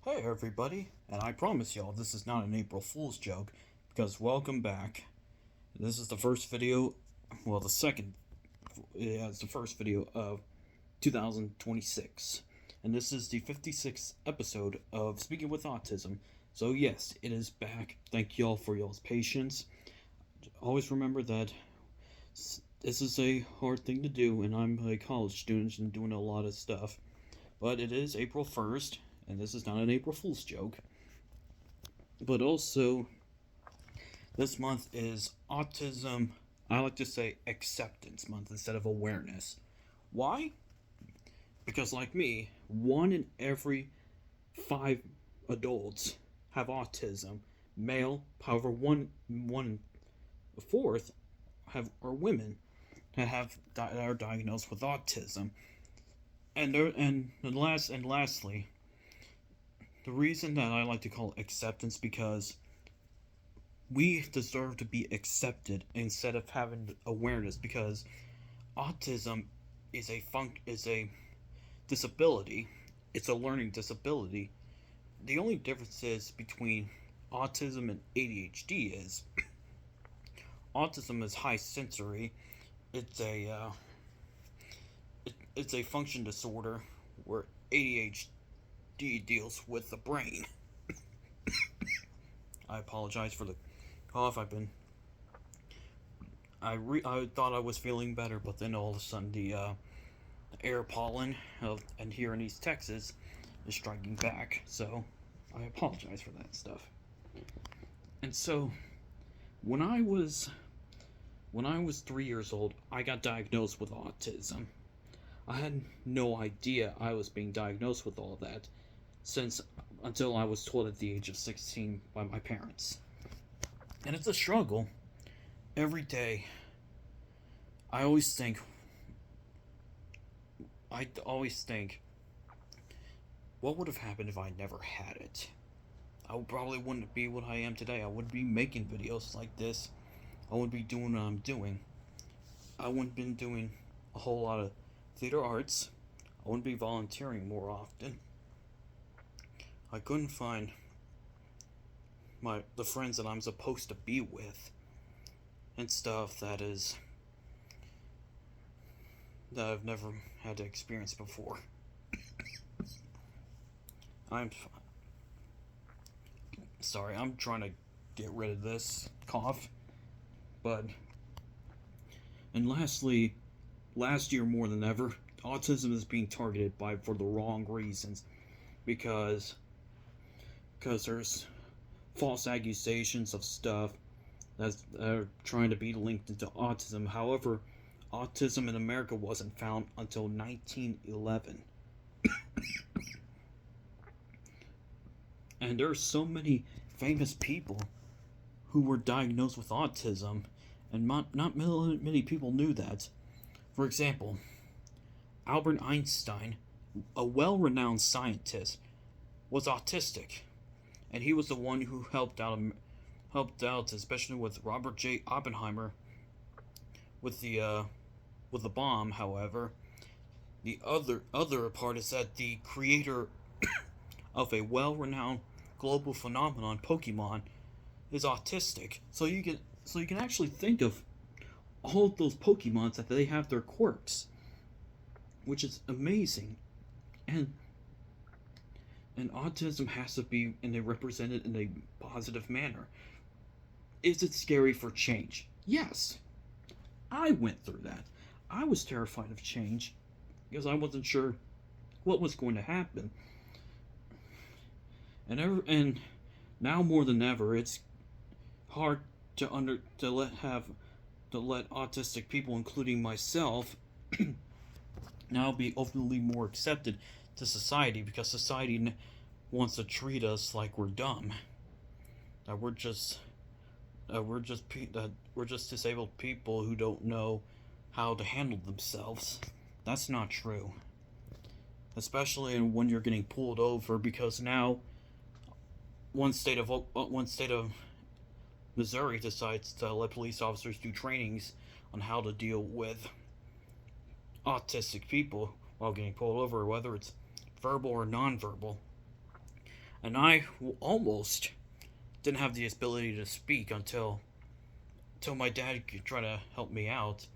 Hey everybody, and I promise y'all this is not an April Fool's joke, because welcome back. This is the first video, well the second, yeah it's the first video of 2026. And this is the 56th episode of Speaking with Autism. So yes, it is back. Thank y'all for y'all's patience. Always remember that this is a hard thing to do, and I'm a college student and doing a lot of stuff. But it is April 1st, and this is not an April Fool's joke. But also, this month is Autism, I like to say Acceptance Month instead of awareness. Why? Because, like me, 1 in every 5 adults have autism. Male, however, one fourth are women that are diagnosed with autism. And lastly, the reason that I like to call it acceptance because we deserve to be accepted instead of having awareness, because autism is a disability. It's a learning disability. The only difference is between autism and ADHD is autism is high sensory. It's a function disorder, where ADHD deals with the brain. I apologize for the cough. I thought I was feeling better, but then all of a sudden the air pollen and here in East Texas is striking back. So I apologize for that stuff. And so when I was 3 years old, I got diagnosed with autism. I had no idea I was being diagnosed with all that since until I was told at the age of 16 by my parents. And it's a struggle every day. I always think what would have happened if I never had it? I probably wouldn't be what I am today. I wouldn't be making videos like this. I wouldn't be doing what I'm doing. I wouldn't been doing a whole lot of theater arts. I wouldn't be volunteering more often. I couldn't find the friends that I'm supposed to be with and stuff that I've never had to experience before. I'm sorry, I'm trying to get rid of this cough. But and lastly, last year more than ever, autism is being targeted for the wrong reasons, because there's false accusations of stuff that are trying to be linked into autism. However, autism in America wasn't found until 1911. And there are so many famous people who were diagnosed with autism, and not many people knew that. For example, Albert Einstein, a well-renowned scientist, was autistic, and he was the one who helped out, especially with Robert J. Oppenheimer, with the bomb. However, the other part is that the creator of a well-renowned global phenomenon, Pokemon, is autistic. So you can actually think of all of those Pokemons that they have their quirks, which is amazing. And autism has to be represented in a positive manner. Is it scary for change? Yes. I went through that. I was terrified of change because I wasn't sure what was going to happen. And now more than ever, it's hard to let autistic people, including myself, now be openly more accepted to society, because society wants to treat us like we're dumb, that we're just disabled people who don't know how to handle themselves. That's not true. Especially when you're getting pulled over, because now one state of Missouri decides to let police officers do trainings on how to deal with autistic people while getting pulled over, whether it's verbal or nonverbal. and I almost didn't have the ability to speak until my dad could try to help me out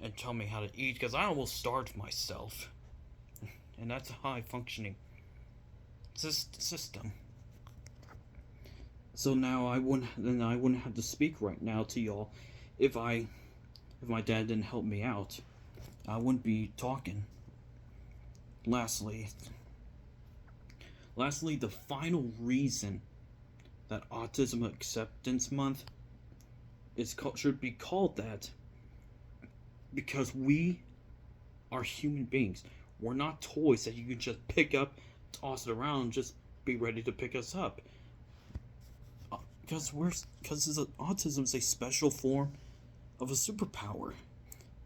and tell me how to eat, because I almost starved myself, and that's a high functioning system. So now I wouldn't have to speak right now to y'all if my dad didn't help me out. I wouldn't be talking. Lastly, the final reason that Autism Acceptance Month should be called that, because we are human beings. We're not toys that you can just pick up, toss it around, and just be ready to pick us up. Because autism is a special form of a superpower.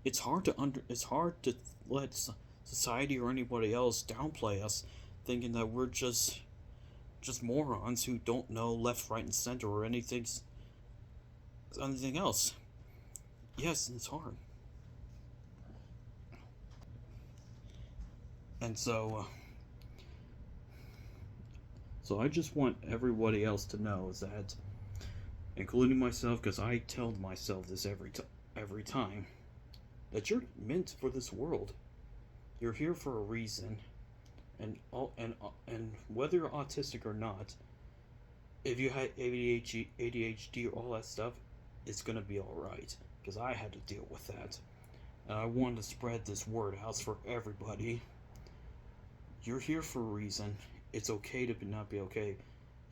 It's hard to let society or anybody else downplay us, thinking that we're just morons who don't know left, right, and center or anything else. Yes, it's hard. And so I just want everybody else to know is that, including myself, because I tell myself this every time, that you're meant for this world. You're here for a reason, and whether you're autistic or not, if you had ADHD, all that stuff, it's gonna be all right. Because I had to deal with that, and I wanted to spread this word out for everybody. You're here for a reason. It's okay to not be okay,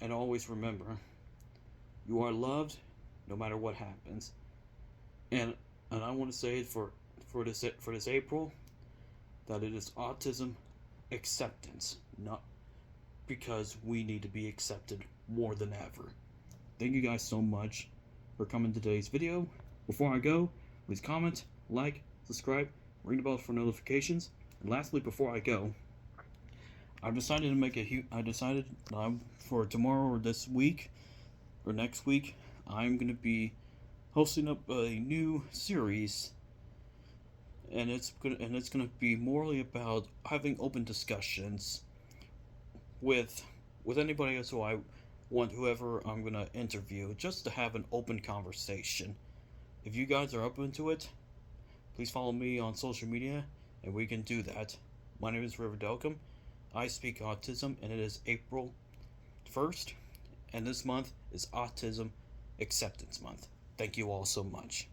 and always remember, you are loved, no matter what happens. And I want to say for this April, that it is Autism Acceptance, not because we need to be accepted more than ever. Thank you guys so much for coming to today's video. Before I go, please comment, like, subscribe, ring the bell for notifications. And lastly, before I go, I've decided to make for tomorrow or this week or next week, I'm gonna be hosting up a new series, and it's gonna be morely about having open discussions with anybody else whoever I'm gonna interview, just to have an open conversation. If you guys are open to it, please follow me on social media, and we can do that. My name is River Delcom. I speak autism, and it is April 1st, and this month is Autism Acceptance Month. Thank you all so much.